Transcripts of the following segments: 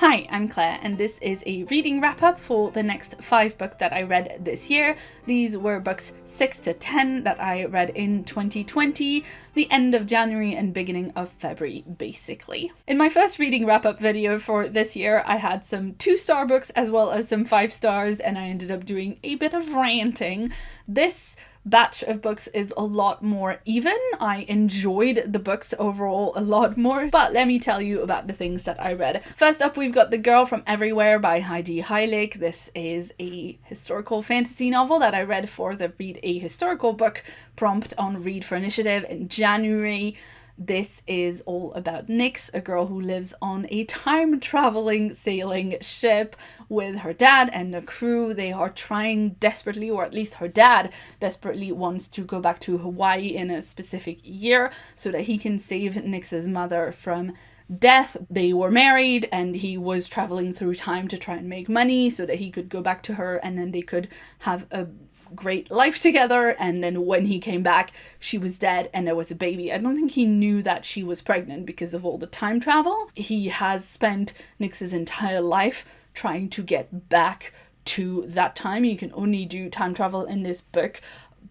Hi, I'm Claire, and this is a reading wrap-up for the next 5 books that I read this year. These were books 6 to 10 that I read in 2020, the end of January and beginning of February, basically. In my first reading wrap-up video for this year, I had some 2-star books as well as some 5 stars, and I ended up doing a bit of ranting. This batch of books is a lot more even. I enjoyed the books overall a lot more, but let me tell you about the things that I read. First up, we've got The Girl from Everywhere by Heidi Heilig. This is a historical fantasy novel that I read for the Read a Historical Book prompt on Read for Initiative in January. This is all about Nyx, a girl who lives on a time-traveling sailing ship with her dad and a crew. They are trying desperately, or at least her dad desperately wants to go back to Hawaii in a specific year so that he can save Nyx's mother from death. They were married and he was traveling through time to try and make money so that he could go back to her and then they could have a great life together. And then when he came back, she was dead and there was a baby. I don't think he knew that she was pregnant because of all the time travel. He has spent Nyx's entire life trying to get back to that time. You can only do time travel in this book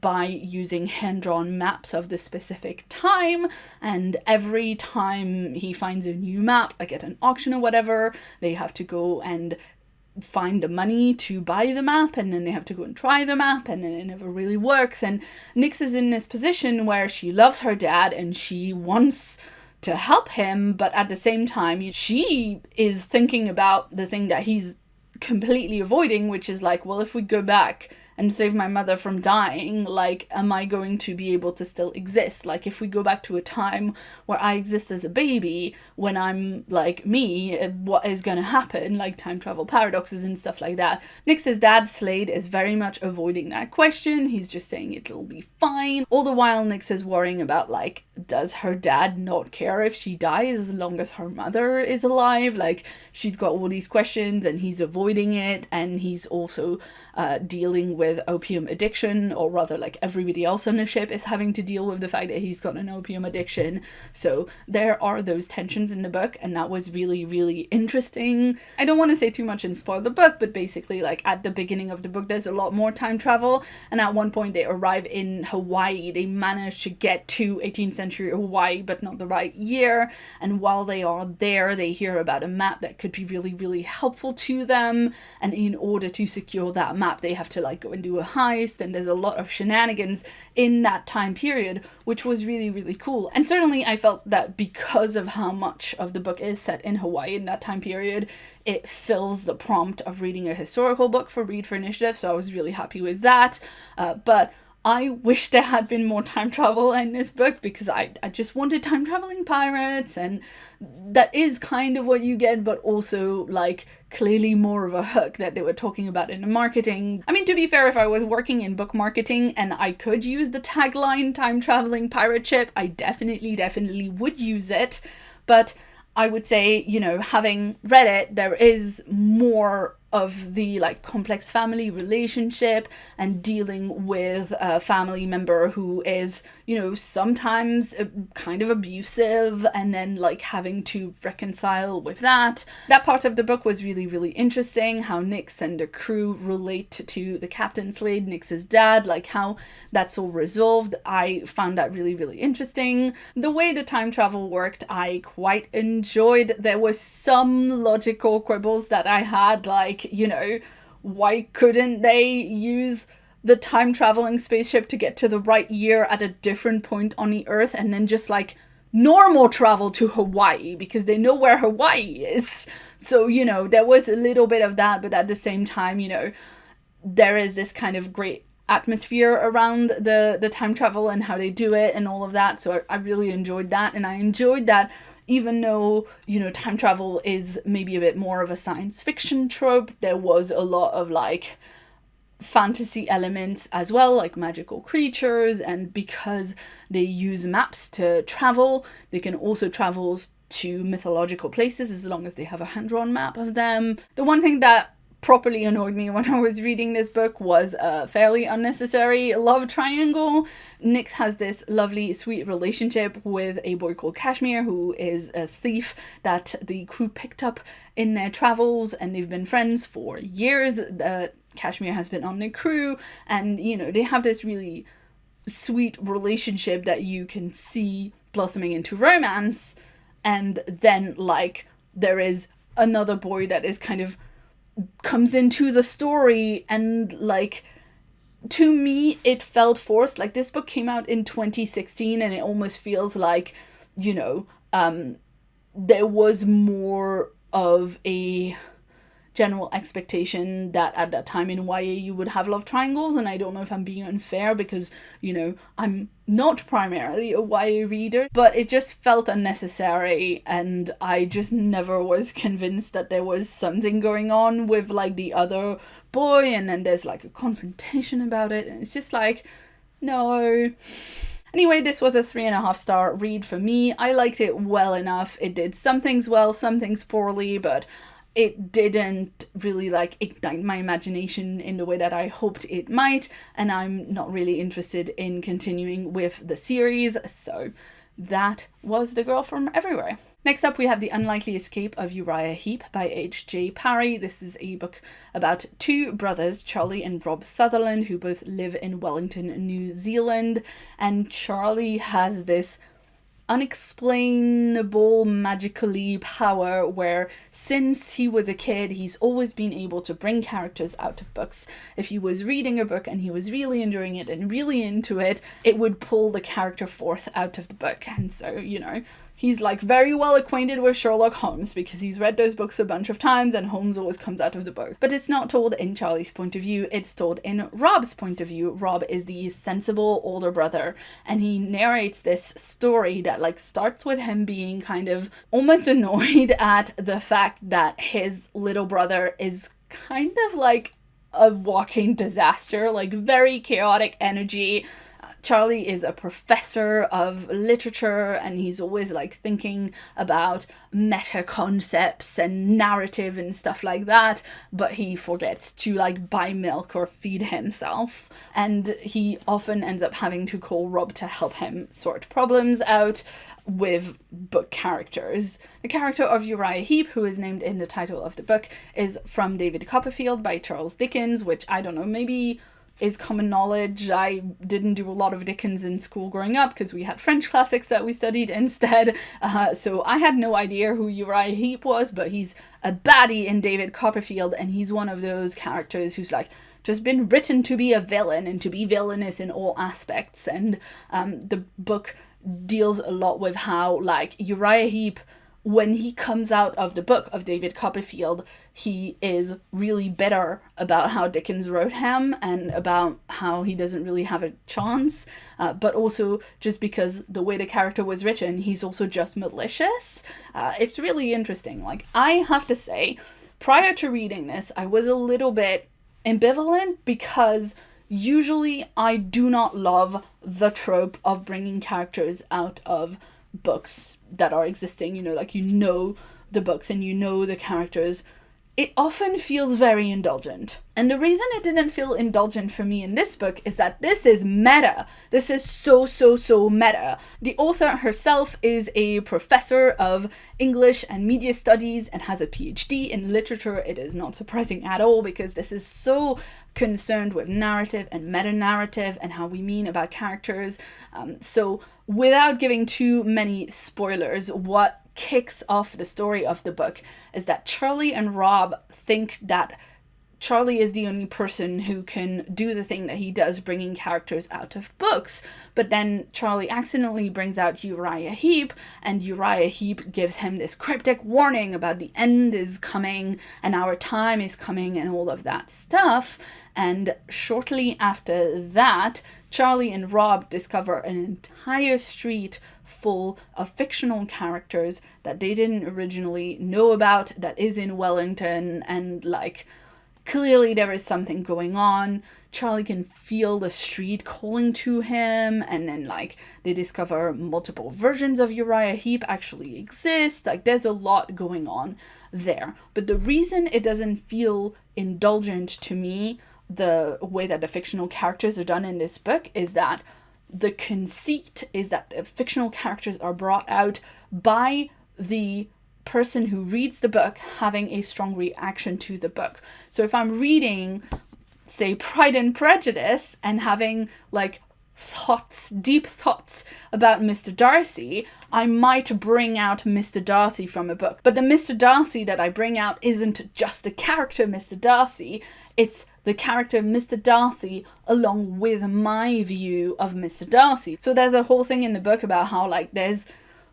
by using hand-drawn maps of the specific time, and every time he finds a new map, like at an auction or whatever, they have to go and find the money to buy the map, and then they have to go and try the map, and then it never really works. And Nyx is in this position where she loves her dad and she wants to help him, but at the same time she is thinking about the thing that he's completely avoiding, which is like, well, if we go back and save my mother from dying, like, am I going to be able to still exist? Like, if we go back to a time where I exist as a baby, when I'm, like, me, what is gonna happen? Like, time travel paradoxes and stuff like that. Nyx's dad, Slade, is very much avoiding that question. He's just saying it'll be fine. All the while, Nyx is worrying about, like, does her dad not care if she dies as long as her mother is alive? Like, she's got all these questions and he's avoiding it, and he's also dealing with opium addiction, or rather, like, everybody else on the ship is having to deal with the fact that he's got an opium addiction. So there are those tensions in the book, and that was really, really interesting. I don't want to say too much and spoil the book, but basically, like, at the beginning of the book there's a lot more time travel, and at one point they arrive in Hawaii. They manage to get to 18th century Hawaii, but not the right year, and while they are there they hear about a map that could be really, really helpful to them, and in order to secure that map they have to, like, go and do a heist, and there's a lot of shenanigans in that time period, which was really, really cool. And certainly I felt that because of how much of the book is set in Hawaii in that time period, it fills the prompt of reading a historical book for Read for Initiative, so I was really happy with that. But I wish there had been more time travel in this book, because I just wanted time traveling pirates, and that is kind of what you get, but also, like, clearly more of a hook that they were talking about in the marketing. I mean, to be fair, if I was working in book marketing and I could use the tagline time traveling pirate ship, I definitely would use it. But I would say, you know, having read it, there is more of the, like, complex family relationship and dealing with a family member who is, you know, sometimes kind of abusive, and then, like, having to reconcile with that. That part of the book was really, really interesting. How Nyx and the crew relate to the captain, Slade, Nyx's dad, like how that's all resolved. I found that really, really interesting. The way the time travel worked, I quite enjoyed. There was some logical quibbles that I had, like, you know, why couldn't they use the time traveling spaceship to get to the right year at a different point on the Earth, and then just, like, normal travel to Hawaii, because they know where Hawaii is. So, you know, there was a little bit of that, but at the same time, you know, there is this kind of great atmosphere around the time travel and how they do it and all of that. So I really enjoyed that, and I enjoyed that even though, you know, time travel is maybe a bit more of a science fiction trope, there was a lot of, like, fantasy elements as well, like magical creatures, and because they use maps to travel, they can also travel to mythological places as long as they have a hand-drawn map of them. The one thing that properly annoyed me when I was reading this book was a fairly unnecessary love triangle. Nix has this lovely, sweet relationship with a boy called Kashmir, who is a thief that the crew picked up in their travels, and they've been friends for years. Kashmir has been on the crew, and, you know, they have this really sweet relationship that you can see blossoming into romance. And then, like, there is another boy that is kind of comes into the story, and, like, to me it felt forced. Like, this book came out in 2016 and it almost feels like, you know, there was more of a general expectation that at that time in YA you would have love triangles, and I don't know if I'm being unfair because, you know, I'm not primarily a YA reader, but it just felt unnecessary, and I just never was convinced that there was something going on with, like, the other boy, and then there's, like, a confrontation about it, and it's just like, no. Anyway, this was a 3.5-star read for me. I liked it well enough. It did some things well, some things poorly, but it didn't really, like, ignite my imagination in the way that I hoped it might, and I'm not really interested in continuing with the series, so that was The Girl from Everywhere. Next up, we have The Unlikely Escape of Uriah Heep by H.J. Parry. This is a book about two brothers, Charlie and Rob Sutherland, who both live in Wellington, New Zealand, and Charlie has this unexplainable magically power where since he was a kid he's always been able to bring characters out of books. If he was reading a book and he was really enjoying it and really into it, it would pull the character forth out of the book. And so, you know, he's, like, very well acquainted with Sherlock Holmes because he's read those books a bunch of times and Holmes always comes out of the book. But it's not told in Charlie's point of view, it's told in Rob's point of view. Rob is the sensible older brother, and he narrates this story that, like, starts with him being kind of almost annoyed at the fact that his little brother is kind of like a walking disaster, like very chaotic energy. Charlie is a professor of literature, and he's always, like, thinking about meta concepts and narrative and stuff like that, but he forgets to, like, buy milk or feed himself, and he often ends up having to call Rob to help him sort problems out with book characters. The character of Uriah Heep, who is named in the title of the book, is from David Copperfield by Charles Dickens, which, I don't know, maybe is common knowledge. I didn't do a lot of Dickens in school growing up because we had French classics that we studied instead, so I had no idea who Uriah Heep was, but he's a baddie in David Copperfield, and he's one of those characters who's, like, just been written to be a villain and to be villainous in all aspects, and the book deals a lot with how, like, Uriah Heep, when he comes out of the book of David Copperfield, he is really bitter about how Dickens wrote him and about how he doesn't really have a chance, but also just because the way the character was written, he's also just malicious. It's really interesting. Like, I have to say, prior to reading this, I was a little bit ambivalent because usually I do not love the trope of bringing characters out of books that are existing, you know, like, you know the books and you know the characters. It often feels very indulgent. And the reason it didn't feel indulgent for me in this book is that this is meta. This is so meta. The author herself is a professor of English and media studies and has a PhD in literature. It is not surprising at all because this is so concerned with narrative and meta-narrative and how we mean about characters. So without giving too many spoilers, what kicks off the story of the book is that Charlie and Rob think that Charlie is the only person who can do the thing that he does, bringing characters out of books. But then Charlie accidentally brings out Uriah Heep, and Uriah Heep gives him this cryptic warning about the end is coming and our time is coming and all of that stuff. And shortly after that, Charlie and Rob discover an entire street full of fictional characters that they didn't originally know about, that is in Wellington, and, like, clearly there is something going on. Charlie can feel the street calling to him, and then like they discover multiple versions of Uriah Heep actually exist. Like there's a lot going on there. But the reason it doesn't feel indulgent to me, the way that the fictional characters are done in this book, is that the conceit is that the fictional characters are brought out by the person who reads the book having a strong reaction to the book. So if I'm reading, say, Pride and Prejudice and having like deep thoughts about Mr. Darcy, I might bring out Mr. Darcy from a book. But the Mr. Darcy that I bring out isn't just the character Mr. Darcy, it's the character Mr. Darcy along with my view of Mr. Darcy. So there's a whole thing in the book about how like there's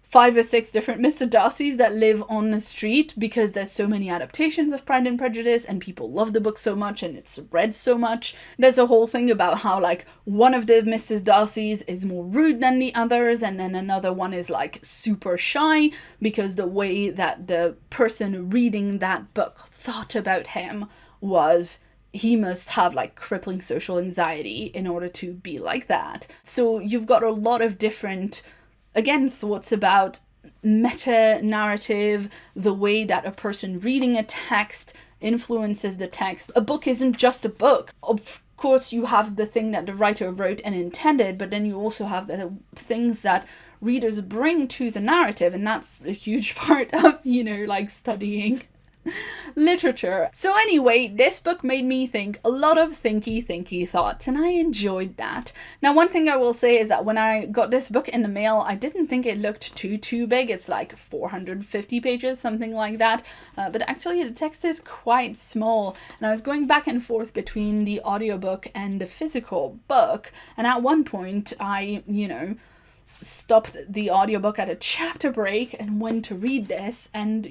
5 or 6 different Mr. Darcys that live on the street because there's so many adaptations of Pride and Prejudice and people love the book so much and it's read so much. There's a whole thing about how like one of the Mr. Darcys is more rude than the others, and then another one is like super shy because the way that the person reading that book thought about him was he must have like crippling social anxiety in order to be like that. So you've got a lot of different, again, thoughts about meta-narrative, the way that a person reading a text influences the text. A book isn't just a book. Of course, you have the thing that the writer wrote and intended, but then you also have the things that readers bring to the narrative, and that's a huge part of, like studying literature. So anyway, this book made me think a lot of thinky thoughts, and I enjoyed that. Now, one thing I will say is that when I got this book in the mail, I didn't think it looked too big. It's like 450 pages, something like that. But actually the text is quite small, and I was going back and forth between the audiobook and the physical book, and at one point I, stopped the audiobook at a chapter break and went to read this, and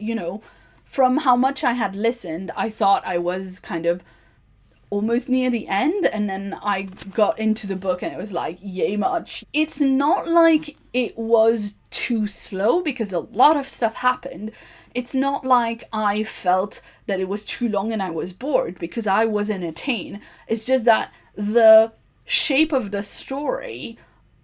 from how much I had listened, I thought I was kind of almost near the end, and then I got into the book and it was like, yay much. It's not like it was too slow because a lot of stuff happened. It's not like I felt that it was too long and I was bored because I was entertained. It's just that the shape of the story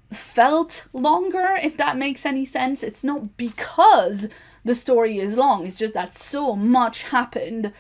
felt longer, if that makes any sense. It's not because the story is long, it's just that so much happened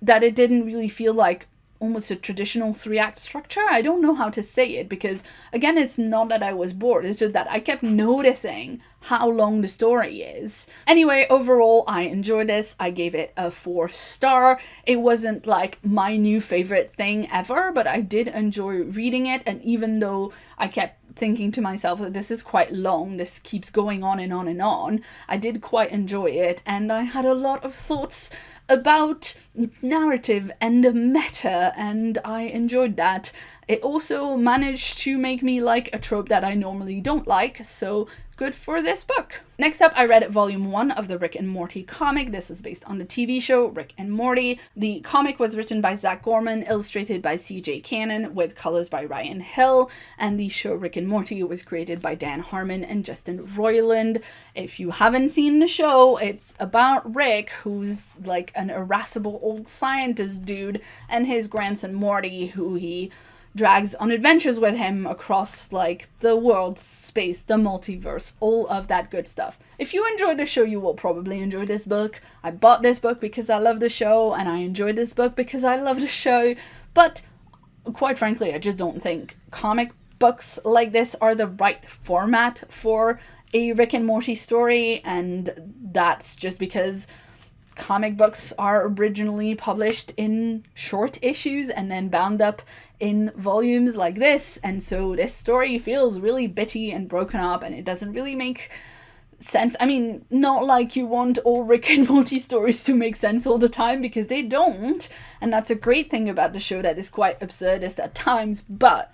that it didn't really feel like almost a traditional 3-act structure. I don't know how to say it because, again, it's not that I was bored, it's just that I kept noticing how long the story is. Anyway, overall, I enjoyed this. I gave it a 4-star. It wasn't like my new favorite thing ever, but I did enjoy reading it, and even though I kept thinking to myself that this is quite long, this keeps going on and on and on, I did quite enjoy it, and I had a lot of thoughts about narrative and the meta, and I enjoyed that. It also managed to make me like a trope that I normally don't like, so good for this book. Next up, I read volume 1 of the Rick and Morty comic. This is based on the TV show Rick and Morty. The comic was written by Zach Gorman, illustrated by CJ Cannon, with colors by Ryan Hill, and the show Rick and Morty was created by Dan Harmon and Justin Roiland. If you haven't seen the show, it's about Rick, who's like an irascible old scientist dude, and his grandson Morty, who he drags on adventures with him across like the world, space, the multiverse, all of that good stuff. If you enjoyed the show, you will probably enjoy this book. I bought this book because I love the show, and I enjoyed this book because I love the show, but quite frankly, I just don't think comic books like this are the right format for a Rick and Morty story, and that's just because comic books are originally published in short issues and then bound up in volumes like this, and so this story feels really bitty and broken up, and it doesn't really make sense. I mean, not like you want all Rick and Morty stories to make sense all the time, because they don't, and that's a great thing about the show, that is quite absurdist at times. But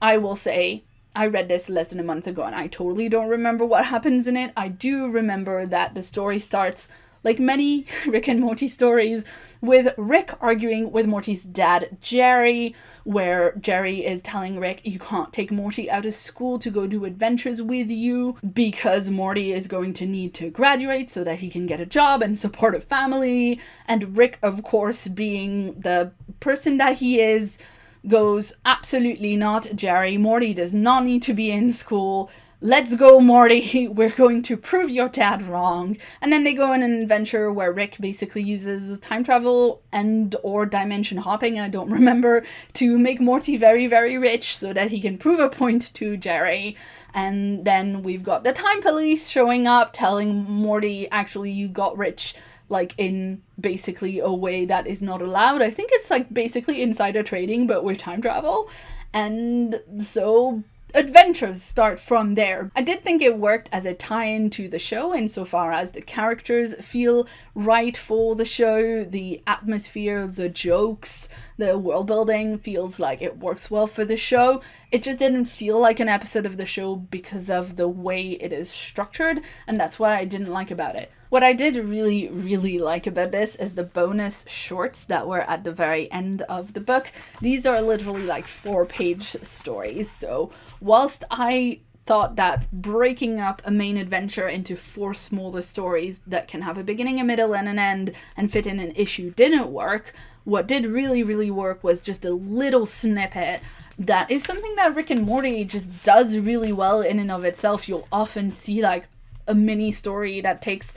I will say, I read this less than a month ago and I totally don't remember what happens in it. I do remember that the story starts like many Rick and Morty stories, with Rick arguing with Morty's dad, Jerry, where Jerry is telling Rick, you can't take Morty out of school to go do adventures with you because Morty is going to need to graduate so that he can get a job and support a family. And Rick, of course, being the person that he is, goes, absolutely not, Jerry. Morty does not need to be in school. Let's go, Morty. We're going to prove your dad wrong. And then they go on an adventure where Rick basically uses time travel and or dimension hopping, I don't remember, to make Morty very, very rich so that he can prove a point to Jerry. And then we've got the time police showing up telling Morty, actually, you got rich like in basically a way that is not allowed. I think it's like basically insider trading, but with time travel. And so adventures start from there. I did think it worked as a tie-in to the show insofar as the characters feel right for the show, the atmosphere, the jokes, the world building feels like it works well for the show. It just didn't feel like an episode of the show because of the way it is structured, and that's what I didn't like about it. What I did really, really like about this is the bonus shorts that were at the very end of the book. These are literally like 4-page stories. So whilst I thought that breaking up a main adventure into 4 smaller stories that can have a beginning, a middle, and an end and fit in an issue didn't work, what did really, really work was just a little snippet that is something that Rick and Morty just does really well in and of itself. You'll often see like a mini story that takes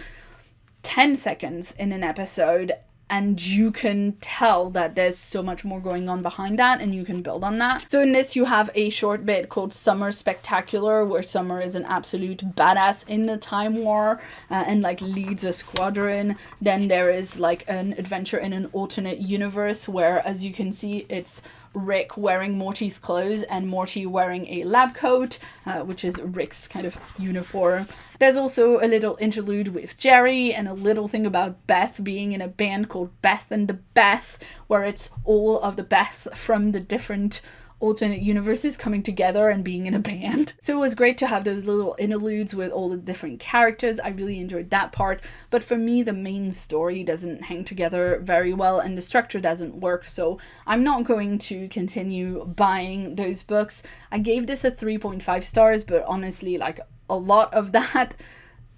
10 seconds in an episode, and you can tell that there's so much more going on behind that, and you can build on that. So in this, you have a short bit called Summer Spectacular, where Summer is an absolute badass in the Time War and like leads a squadron. Then there is like an adventure in an alternate universe where, as you can see, it's Rick wearing Morty's clothes and Morty wearing a lab coat, which is Rick's kind of uniform. There's also a little interlude with Jerry and a little thing about Beth being in a band called Beth and the Beth, where it's all of the Beth from the different alternate universes coming together and being in a band. So it was great to have those little interludes with all the different characters. I really enjoyed that part, but for me the main story doesn't hang together very well and the structure doesn't work, so I'm not going to continue buying those books. I gave this a 3.5 stars, but honestly, like, a lot of that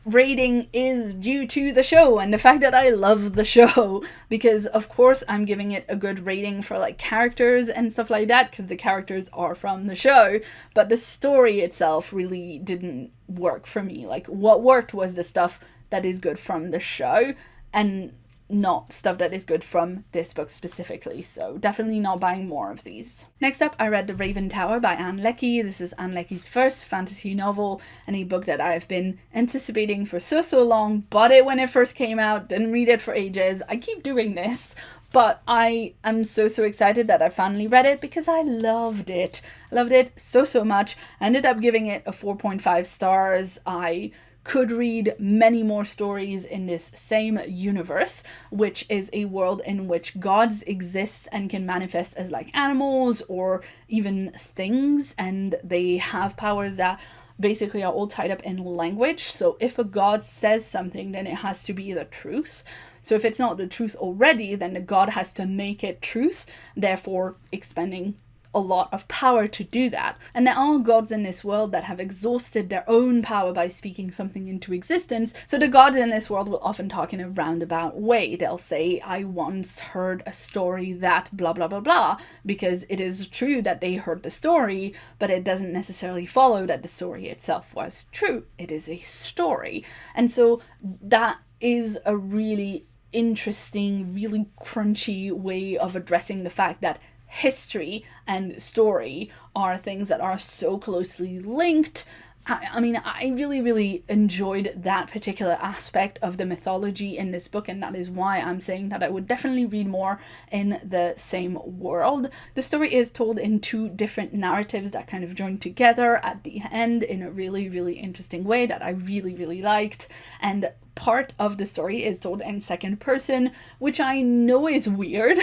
rating is due to the show and the fact that I love the show, because of course I'm giving it a good rating for like characters and stuff like that because the characters are from the show, but the story itself really didn't work for me. Like, what worked was the stuff that is good from the show and not stuff that is good from this book specifically, so definitely not buying more of these. Next up, I read The Raven Tower by Anne Leckie. This is Anne Leckie's first fantasy novel and a book that I've been anticipating for so long. Bought it when it first came out, didn't read it for ages. I keep doing this, but I am so excited that I finally read it because I loved it. I loved it so much. I ended up giving it a 4.5 stars. I could read many more stories in this same universe, which is a world in which gods exist and can manifest as like animals or even things, and they have powers that basically are all tied up in language. So if a god says something, then it has to be the truth. So if it's not the truth already, then the god has to make it truth, therefore expending a lot of power to do that. And there are gods in this world that have exhausted their own power by speaking something into existence. So the gods in this world will often talk in a roundabout way. They'll say, I once heard a story that blah blah blah blah, because it is true that they heard the story, but it doesn't necessarily follow that the story itself was true. It is a story. And so that is a really interesting, really crunchy way of addressing the fact that history and story are things that are so closely linked. I mean, I really enjoyed that particular aspect of the mythology in this book, and that is why I'm saying that I would definitely read more in the same world. The story is told in 2 different narratives that kind of join together at the end in a really interesting way that I really liked, and part of the story is told in second person, which I know is weird,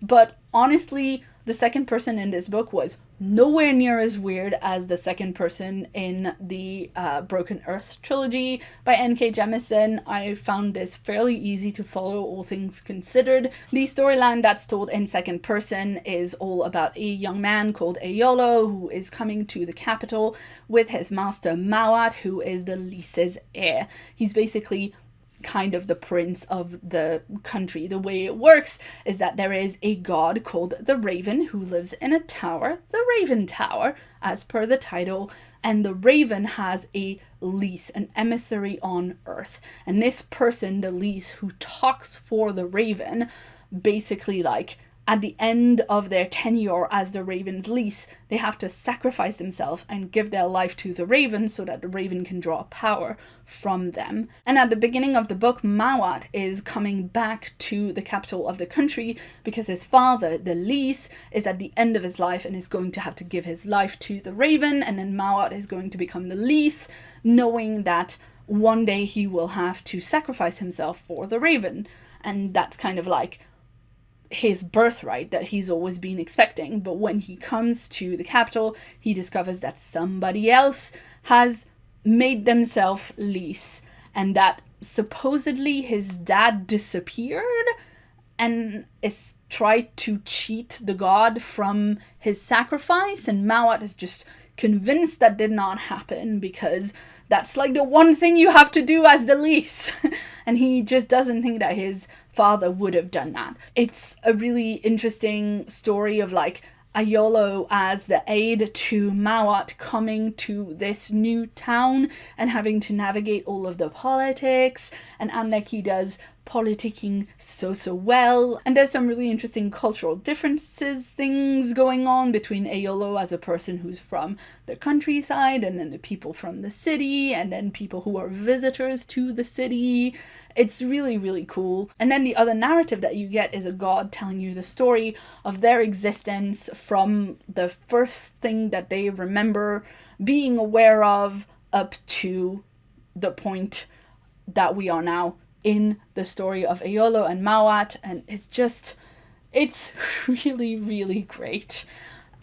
but honestly, The second person in this book was nowhere near as weird as the second person in the Broken Earth trilogy by N.K. Jemisin. I found this fairly easy to follow, all things considered. The storyline that's told in second person is all about a young man called Aeolo who is coming to the capital with his master Mawat, who is the Lys's heir. He's basically kind of the prince of the country. The way it works is that there is a god called the Raven who lives in a tower, the Raven Tower, as per the title, and the Raven has a Lys, an emissary on Earth. And this person, the Lys, who talks for the Raven, basically like at the end of their tenure as the Raven's Lys, they have to sacrifice themselves and give their life to the Raven so that the Raven can draw power from them. And at the beginning of the book, Mawat is coming back to the capital of the country because his father, the Lys, is at the end of his life and is going to have to give his life to the Raven, and then Mawat is going to become the Lys, knowing that one day he will have to sacrifice himself for the Raven. And that's kind of like his birthright that he's always been expecting. But when he comes to the capital, he discovers that somebody else has made themselves Lys, and that supposedly his dad disappeared and is tried to cheat the god from his sacrifice, and Mawat is just convinced that did not happen because that's like the one thing you have to do as the Lys. And he just doesn't think that his father would have done that. It's a really interesting story of like Aeolo as the aide to Mawat coming to this new town and having to navigate all of the politics, and Anneki does politicking so well, and there's some really interesting cultural differences, things going on between Aeolo as a person who's from the countryside and then the people from the city and then people who are visitors to the city. It's really cool. And then the other narrative that you get is a god telling you the story of their existence from the first thing that they remember being aware of up to the point that we are now in the story of Aeolo and Mawat, and it's really great.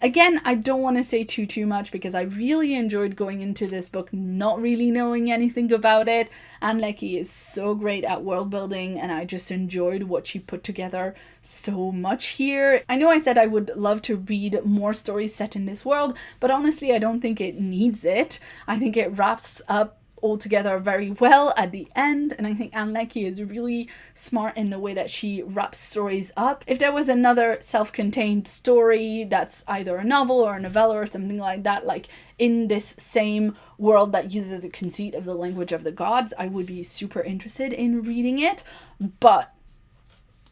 Again, I don't want to say too much because I really enjoyed going into this book not really knowing anything about it. Anneki is so great at world building, and I just enjoyed what she put together so much here. I know I said I would love to read more stories set in this world, but honestly I don't think it needs it. I think it wraps up altogether very well at the end, and I think Anneki is really smart in the way that she wraps stories up. If there was another self-contained story that's either a novel or a novella or something like that, like in this same world that uses the conceit of the language of the gods, I would be super interested in reading it. But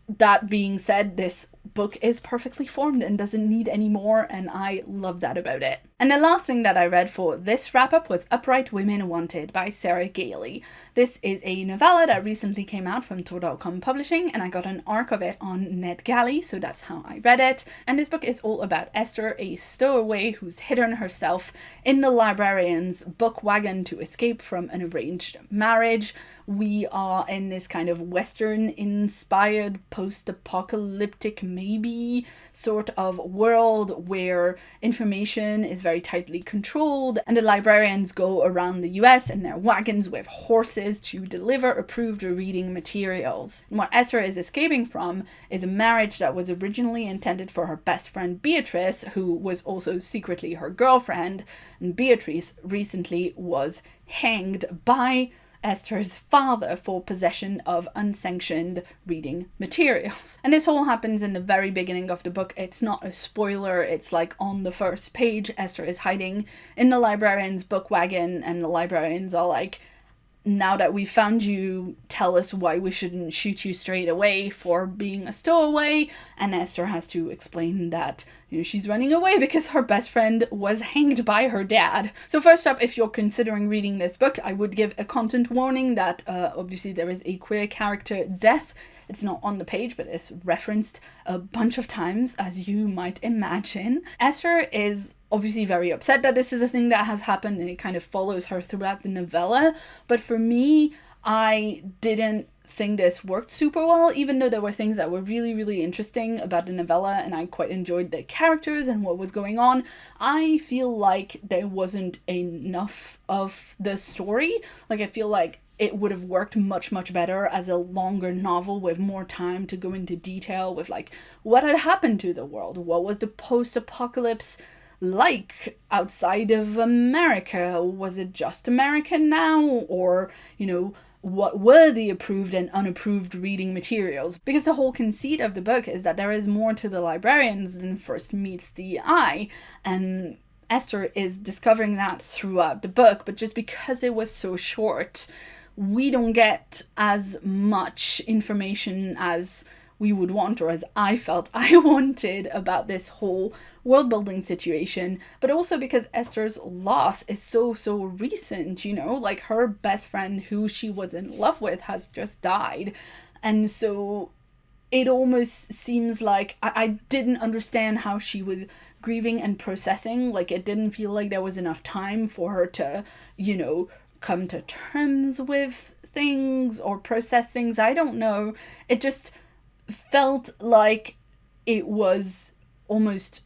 that being said, this book is perfectly formed and doesn't need any more, and I love that about it. And the last thing that I read for this wrap-up was Upright Women Wanted by Sarah Gailey. This is a novella that recently came out from Tor.com Publishing, and I got an arc of it on NetGalley, so that's how I read it. And this book is all about Esther, a stowaway who's hidden herself in the librarian's book wagon to escape from an arranged marriage. We are in this kind of Western-inspired, post-apocalyptic, maybe, sort of world where information is very tightly controlled, and the librarians go around the US in their wagons with horses to deliver approved reading materials. And what Esther is escaping from is a marriage that was originally intended for her best friend Beatrice, who was also secretly her girlfriend, and Beatrice recently was hanged by Esther's father for possession of unsanctioned reading materials. And this all happens in the very beginning of the book. It's not a spoiler, it's like on the first page. Esther is hiding in the librarian's book wagon, and the librarians are like, now that we found you, tell us why we shouldn't shoot you straight away for being a stowaway. And Esther has to explain that, she's running away because her best friend was hanged by her dad. So first up, if you're considering reading this book, I would give a content warning that obviously there is a queer character death. It's not on the page, but it's referenced a bunch of times, as you might imagine. Esther is obviously very upset that this is a thing that has happened, and it kind of follows her throughout the novella. But for me, I didn't think this worked super well, even though there were things that were really, really interesting about the novella and I quite enjoyed the characters and what was going on. I feel like there wasn't enough of the story. Like, I feel like it would have worked much, much better as a longer novel with more time to go into detail with like what had happened to the world, what was the post-apocalypse like outside of America, was it just America now, or, you know, what were the approved and unapproved reading materials? Because the whole conceit of the book is that there is more to the librarians than first meets the eye, and Esther is discovering that throughout the book, but just because it was so short, we don't get as much information as we would want, or as I felt I wanted, about this whole world building situation. But also because Esther's loss is so recent, you know, like her best friend who she was in love with has just died. And so it almost seems like I didn't understand how she was grieving and processing. Like, it didn't feel like there was enough time for her to, you know, come to terms with things or process things. I don't know. It just felt like it was almost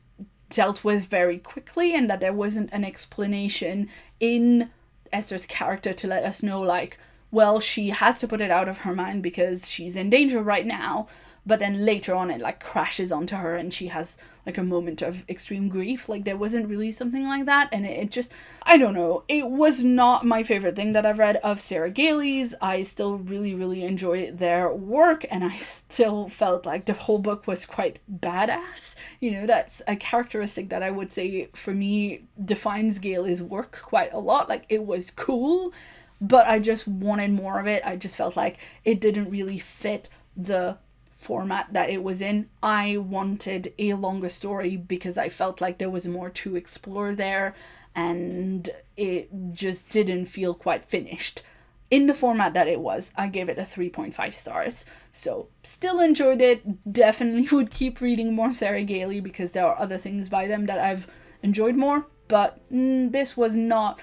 dealt with very quickly, and that there wasn't an explanation in Esther's character to let us know, like, well, she has to put it out of her mind because she's in danger right now, but then later on it like crashes onto her and she has like a moment of extreme grief. Like, there wasn't really something like that, and it just, I don't know, it was not my favorite thing that I've read of Sarah Gailey's. I still really enjoy their work, and I still felt like the whole book was quite badass. You know, that's a characteristic that I would say for me defines Gailey's work quite a lot. Like, it was cool, but I just wanted more of it. I just felt like it didn't really fit the format that it was in. I wanted a longer story because I felt like there was more to explore there, and it just didn't feel quite finished. In the format that it was, I gave it a 3.5 stars. So still enjoyed it. Definitely would keep reading more Sarah Gailey because there are other things by them that I've enjoyed more, but this was not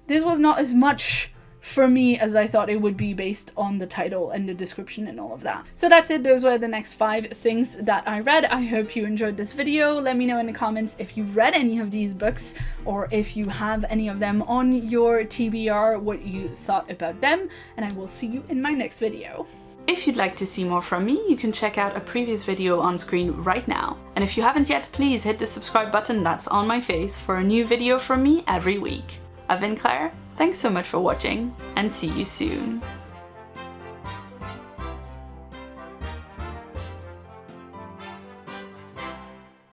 as much for me as I thought it would be based on the title and the description and all of that. So that's it. Those were the next 5 things that I read. I hope you enjoyed this video. Let me know in the comments if you've read any of these books, or if you have any of them on your TBR, what you thought about them, and I will see you in my next video. If you'd like to see more from me, you can check out a previous video on screen right now. And if you haven't yet, please hit the subscribe button that's on my face for a new video from me every week. I've been Claire. Thanks so much for watching, and see you soon.